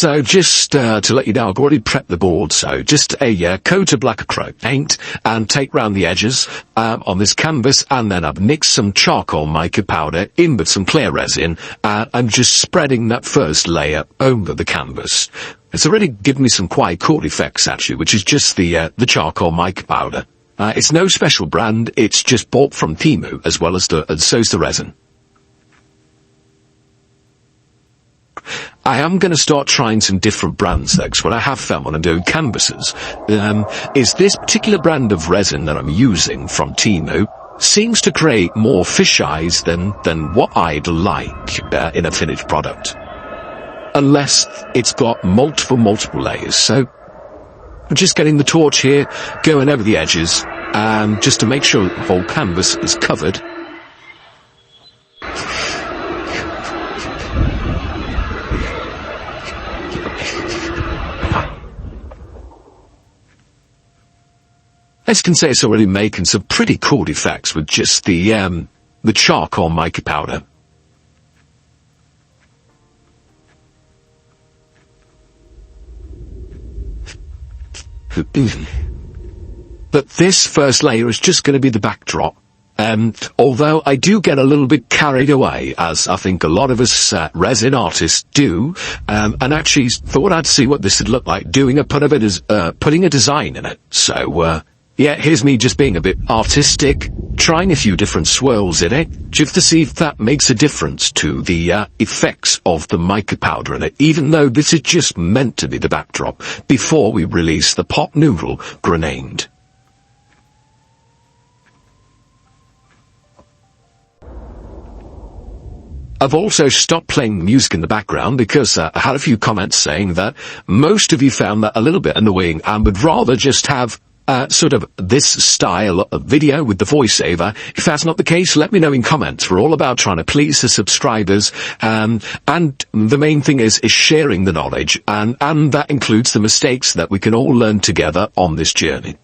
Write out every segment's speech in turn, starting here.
So just to let you know, I've already prepped the board, so just a coat of black acrylic paint and take round the edges on this canvas, and then I've mixed some charcoal mica powder in with some clear resin, and I'm just spreading that first layer over the canvas. It's already given me some quite cool effects actually, which is just the charcoal mica powder. It's no special brand, it's just bought from Temu, as well as so's the resin. I am going to start trying some different brands though, because what I have found when I'm doing canvases, is this particular brand of resin that I'm using from Temu seems to create more fish eyes than what I'd like in a finished product. Unless it's got multiple layers. So I'm just getting the torch here, going over the edges, just to make sure the whole canvas is covered. As you can see, it's already making some pretty cool effects with just the charcoal mica powder. But this first layer is just going to be the backdrop. Although I do get a little bit carried away, as I think a lot of us resin artists do, and actually thought I'd see what this would look like doing putting a design in it. So, yeah, here's me just being a bit artistic, trying a few different swirls in it, just to see if that makes a difference to the effects of the mica powder in it, even though this is just meant to be the backdrop before we release the POT Noodle Grenade. I've also stopped playing music in the background because I had a few comments saying that most of you found that a little bit annoying and would rather just have sort of this style of video with the voiceover. If that's not the case, let me know in comments. We're all about trying to please the subscribers, and the main thing is sharing the knowledge, and that includes the mistakes that we can all learn together on this journey.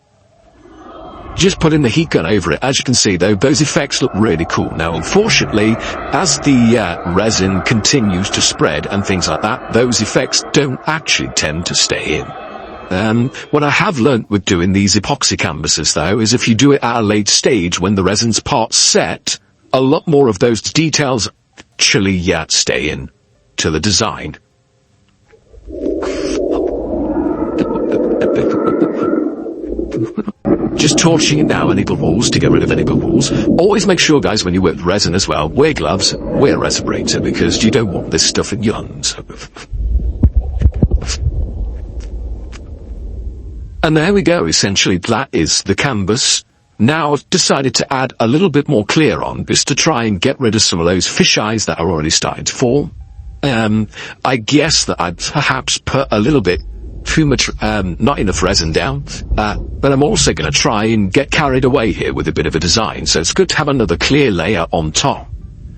Just putting the heat gun over it. As you can see though, those effects look really cool. Now unfortunately, as the resin continues to spread and things like that, those effects don't actually tend to stay in. What I have learnt with doing these epoxy canvases though, is if you do it at a late stage when the resin's part set, a lot more of those details actually stay in to the design. Just torching it now, any bubbles, to get rid of any bubbles. Always make sure guys, when you work with resin as well, wear gloves, wear a respirator, because you don't want this stuff in your lungs. And there we go, essentially that is the canvas. Now I've decided to add a little bit more clear on, just to try and get rid of some of those fish eyes that are already starting to form. I guess that I'd perhaps put a little bit too much, not enough resin down, but I'm also going to try and get carried away here with a bit of a design, so it's good to have another clear layer on top.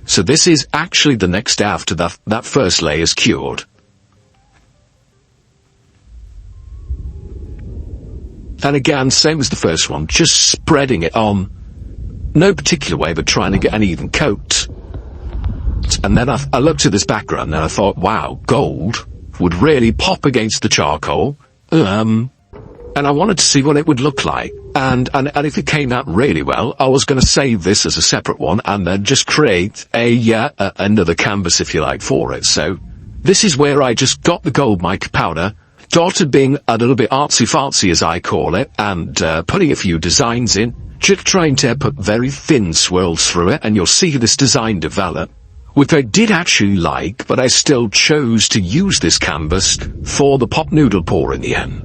So this is actually the next day after that first layer is cured. And again, same as the first one, just spreading it on, no particular way, but trying to get an even coat. And then I looked at this background and I thought, wow, gold would really pop against the charcoal, and I wanted to see what it would look like. And if it came out really well, I was going to save this as a separate one and then just create another canvas, if you like, for it. So this is where I just got the gold mica powder, started being a little bit artsy-fartsy, as I call it, and putting a few designs in, just trying to put very thin swirls through it, and you'll see this design develop, which I did actually like, but I still chose to use this canvas for the POT noodle pour in the end.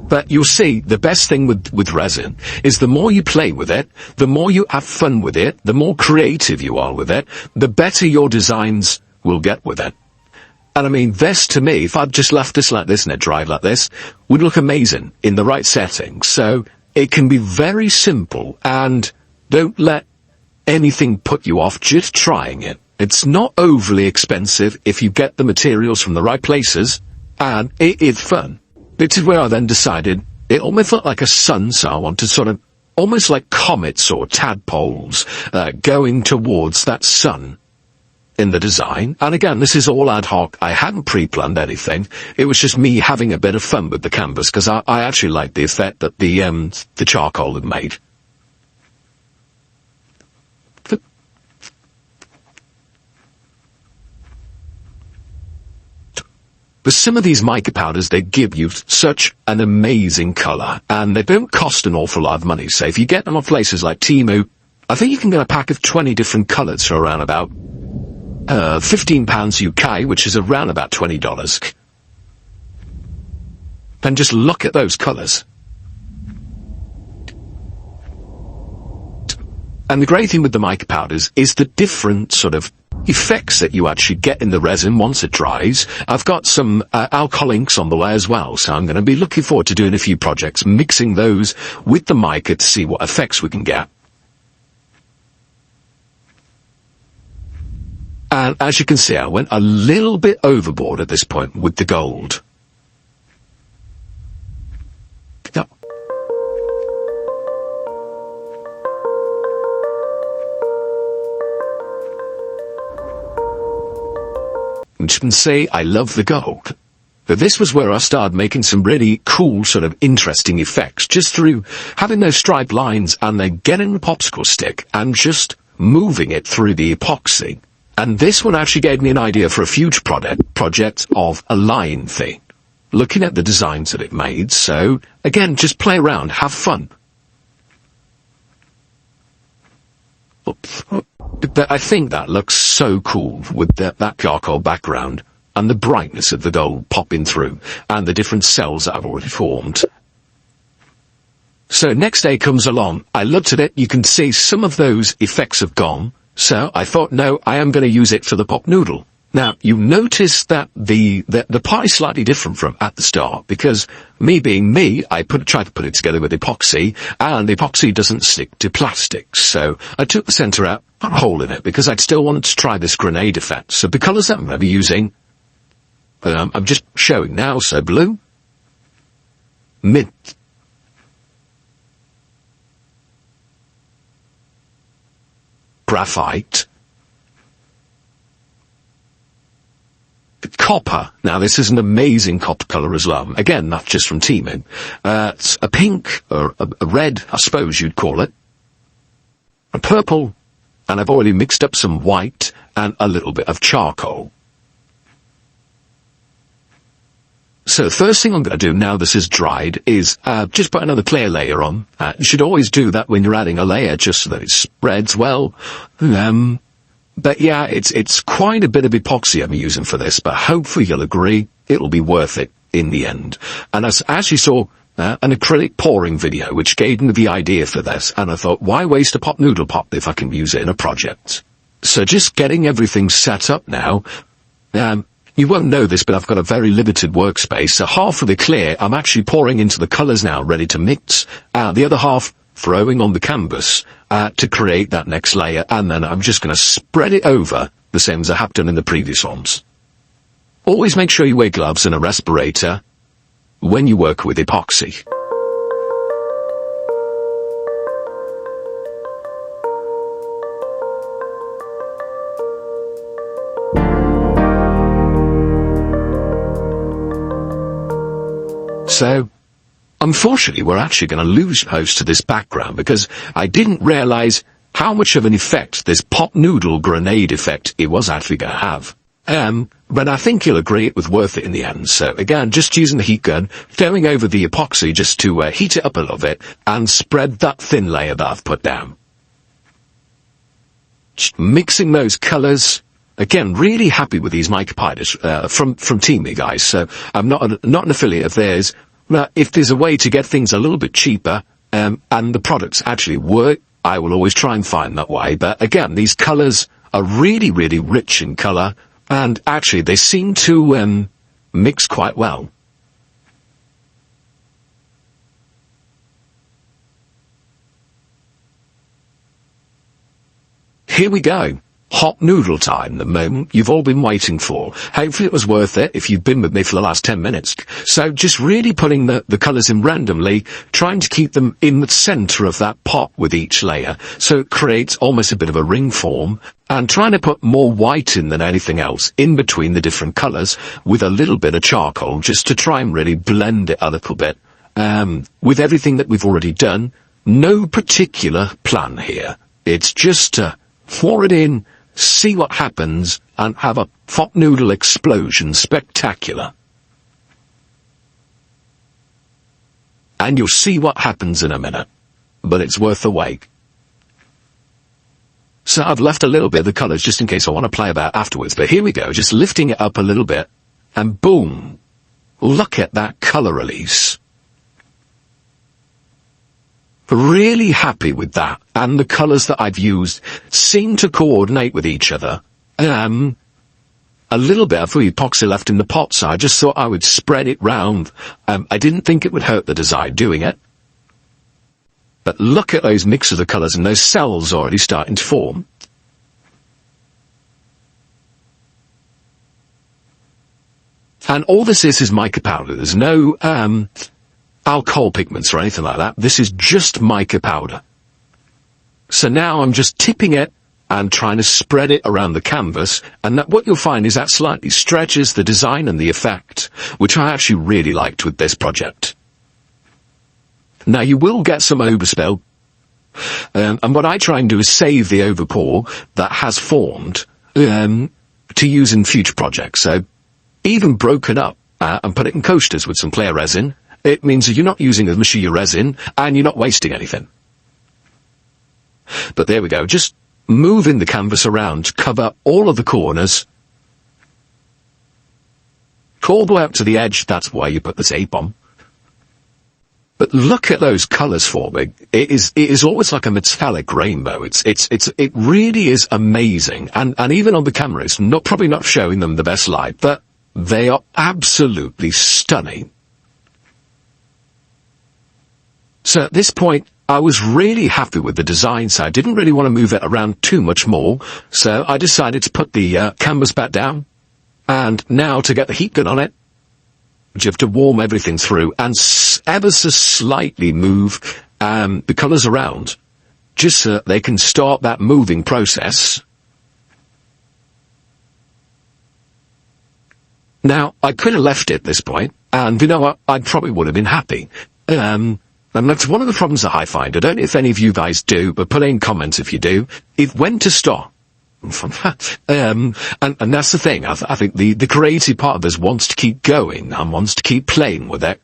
But you'll see, the best thing with resin is the more you play with it, the more you have fun with it, the more creative you are with it, the better your designs will get with it. And I mean, this to me, if I'd just left this like this and it dried like this, would look amazing in the right setting. So it can be very simple, and don't let anything put you off just trying it. It's not overly expensive if you get the materials from the right places, and it is fun. This is where I then decided it almost looked like a sun, so I wanted sort of almost like comets or tadpoles going towards that sun. in the design. And again, this is all ad hoc. I hadn't pre-planned anything. It was just me having a bit of fun with the canvas, because I actually liked the effect that the charcoal had made. With some of these mica powders, they give you such an amazing colour, and they don't cost an awful lot of money. So if you get them on places like Temu, I think you can get a pack of 20 different colours for around about £15 UK, which is around about $20. And just look at those colours. And the great thing with the mica powders is the different sort of effects that you actually get in the resin once it dries. I've got some alcohol inks on the way as well, so I'm going to be looking forward to doing a few projects, mixing those with the mica to see what effects we can get. And as you can see, I went a little bit overboard at this point with the gold. Yep. As you can see, I love the gold. But this was where I started making some really cool, sort of interesting effects, just through having those striped lines and then getting the popsicle stick and just moving it through the epoxy. And this one actually gave me an idea for a future project of a line thing, looking at the designs that it made. So, again, just play around, have fun. But I think that looks so cool with that charcoal background and the brightness of the gold popping through and the different cells that I've already formed. So next day comes along, I looked at it, you can see some of those effects have gone, so I thought, no, I am going to use it for the POT noodle. Now, you notice that the part is slightly different from at the start, because me being me, I tried to put it together with epoxy, and epoxy doesn't stick to plastic. So I took the centre out, put a hole in it, because I'd still wanted to try this grenade effect. So the colours that I'm going to be using, I'm just showing now, so blue, mint, graphite, copper. Now this is an amazing copper colour as well. Again, that's just from Temu. It's a pink, or a red, I suppose you'd call it. A purple, and I've already mixed up some white and a little bit of charcoal. So the first thing I'm going to do now this is dried is just put another clear layer on. You should always do that when you're adding a layer, just so that it spreads well. But yeah, it's quite a bit of epoxy I'm using for this, but hopefully you'll agree it'll be worth it in the end. And as you saw an acrylic pouring video, which gave me the idea for this, and I thought, why waste a POT noodle pot if I can use it in a project? So just getting everything set up now. You won't know this, but I've got a very limited workspace, so half of the clear I'm actually pouring into the colours now, ready to mix. The other half throwing on the canvas to create that next layer, and then I'm just going to spread it over the same as I have done in the previous ones. Always make sure you wear gloves and a respirator when you work with epoxy. So, unfortunately, we're actually going to lose most of this background because I didn't realise how much of an effect this POT noodle grenade effect it was actually going to have. But I think you'll agree it was worth it in the end. So again, just using the heat gun, going over the epoxy just to heat it up a little bit and spread that thin layer that I've put down. Just mixing those colours. Again, really happy with these mica powders from Temu, guys. So I'm not an affiliate of theirs. If there's a way to get things a little bit cheaper and the products actually work, I will always try and find that way. But again, these colours are really, really rich in colour, and actually they seem to mix quite well. Here we go. hot noodle time, the moment you've all been waiting for. Hopefully it was worth it if you've been with me for the last 10 minutes. So just really putting the colours in randomly, trying to keep them in the centre of that pot with each layer, so it creates almost a bit of a ring form, and trying to put more white in than anything else in between the different colours with a little bit of charcoal just to try and really blend it a little bit. With everything that we've already done, no particular plan here. It's just to pour it in, see what happens, and have a pot noodle explosion spectacular. And you'll see what happens in a minute, but it's worth the wait. So I've left a little bit of the colours just in case I want to play about afterwards, but here we go, just lifting it up a little bit, and boom! Look at that colour release. Really happy with that, and the colours that I've used seem to coordinate with each other. A little bit of the epoxy left in the pot, so I just thought I would spread it round. I didn't think it would hurt the design doing it. But look at those mix of the colours and those cells already starting to form. And all this is mica powder. There's no alcohol pigments or anything like that. This is just mica powder. So now I'm just tipping it and trying to spread it around the canvas, and that what you'll find is that slightly stretches the design and the effect, which I actually really liked with this project. Now you will get some overspill, and what I try and do is save the overpour that has formed to use in future projects. So even broken up and put it in coasters with some clear resin, it means that you're not using as much of your resin and you're not wasting anything. But there we go, just moving the canvas around to cover all of the corners. All the way up to the edge, that's why you put the tape on. But look at those colours forming. It is always like a metallic rainbow. It really is amazing. And even on the camera, it's probably not showing them the best light, but they are absolutely stunning. So at this point, I was really happy with the design, so I didn't really want to move it around too much more, so I decided to put the canvas back down, and now to get the heat gun on it, you have to warm everything through, and ever so slightly move the colours around, just so they can start that moving process. Now, I could have left it at this point, and you know what, I probably would have been happy. And that's one of the problems that I find. I don't know if any of you guys do, but put in comments if you do. It when to stop. And that's the thing. I think the creative part of us wants to keep going and wants to keep playing with it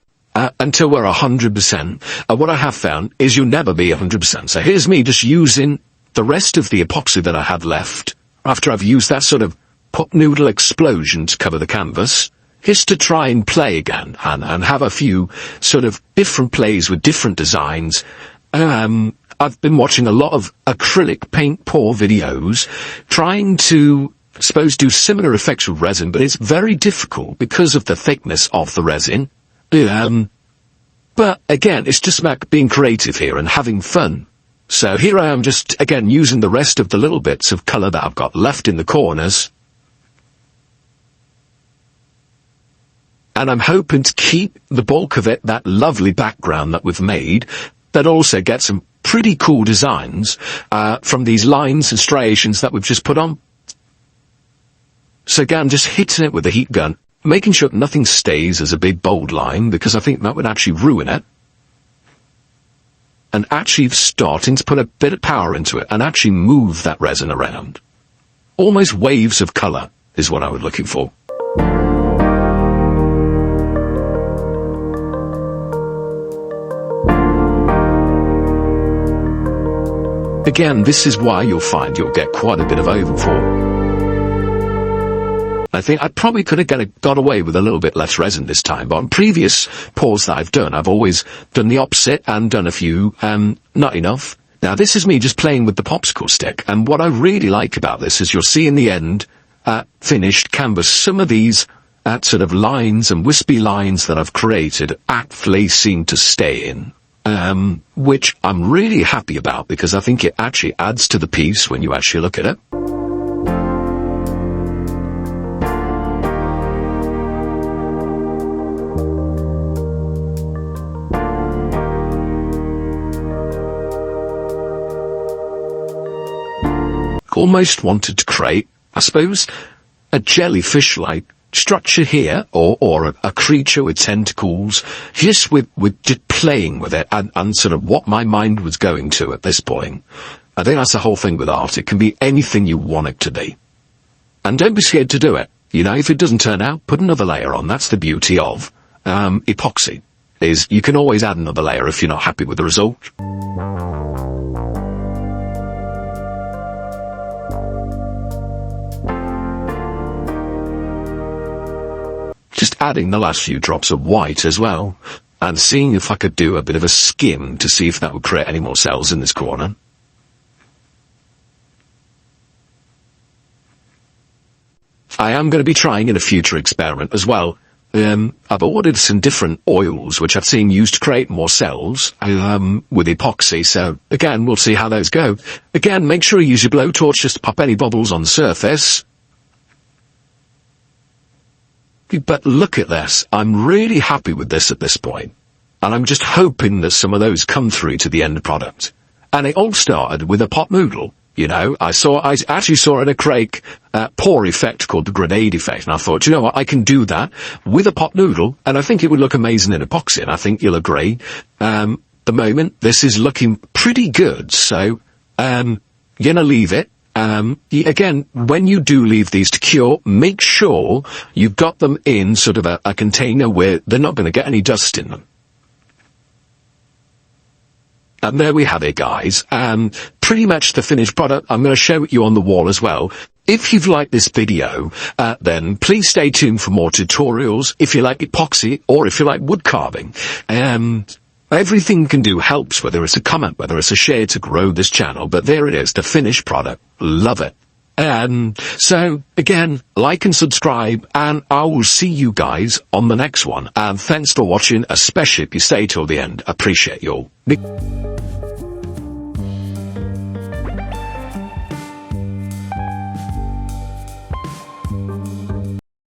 until we're 100%. And what I have found is you'll never be 100%. So here's me just using the rest of the epoxy that I had left after I've used that sort of pot noodle explosion to cover the canvas. Is to try and play again and have a few sort of different plays with different designs. I've been watching a lot of acrylic paint pour videos, trying to, I suppose, do similar effects with resin, but it's very difficult because of the thickness of the resin. But again, it's just about being creative here and having fun. So here I am just, again, using the rest of the little bits of colour that I've got left in the corners. And I'm hoping to keep the bulk of it, that lovely background that we've made, that also gets some pretty cool designs from these lines and striations that we've just put on. So again, just hitting it with the heat gun, making sure nothing stays as a big bold line, because I think that would actually ruin it. And actually starting to put a bit of power into it and actually move that resin around. Almost waves of colour is what I was looking for. Again, this is why you'll find you'll get quite a bit of overpour. I think I probably could have got away with a little bit less resin this time, but on previous pours that I've done, I've always done the opposite and done a few, not enough. Now this is me just playing with the popsicle stick, and what I really like about this is you'll see in the end, finished canvas, some of these sort of lines and wispy lines that I've created actually seem to stay in. Which I'm really happy about, because I think it actually adds to the piece when you actually look at it. almost wanted to create, I suppose, a jellyfish-like structure here, or a creature with tentacles, just with just playing with it, and sort of what my mind was going to at this point. I think that's the whole thing with art. It can be anything you want it to be. And don't be scared to do it. You know, if it doesn't turn out, put another layer on. That's the beauty of epoxy, is you can always add another layer if you're not happy with the result. Just adding the last few drops of white as well, and seeing if I could do a bit of a skim to see if that would create any more cells in this corner. I am going to be trying in a future experiment as well. I've ordered some different oils which I've seen used to create more cells with epoxy, so again, we'll see how those go. Again, make sure you use your blowtorch just to pop any bubbles on the surface. But look at this. I'm really happy with this at this point. And I'm just hoping that some of those come through to the end product. And it all started with a pot noodle. You know, I actually saw in a Craig pour effect called the grenade effect, and I thought, you know what, I can do that with a pot noodle, and I think it would look amazing in epoxy, and I think you'll agree. The moment, this is looking pretty good, so you're gonna leave it. Again, when you do leave these to cure, make sure you've got them in sort of a container where they're not going to get any dust in them. And there we have it, guys. Pretty much the finished product. I'm going to show it you on the wall as well. If you've liked this video, then please stay tuned for more tutorials. If you like epoxy, or if you like wood carving, everything you can do helps, whether it's a comment, whether it's a share, to grow this channel. But there it is, the finished product. Love it. So, again, like and subscribe, and I will see you guys on the next one. And thanks for watching, especially if you stay till the end. Appreciate you all.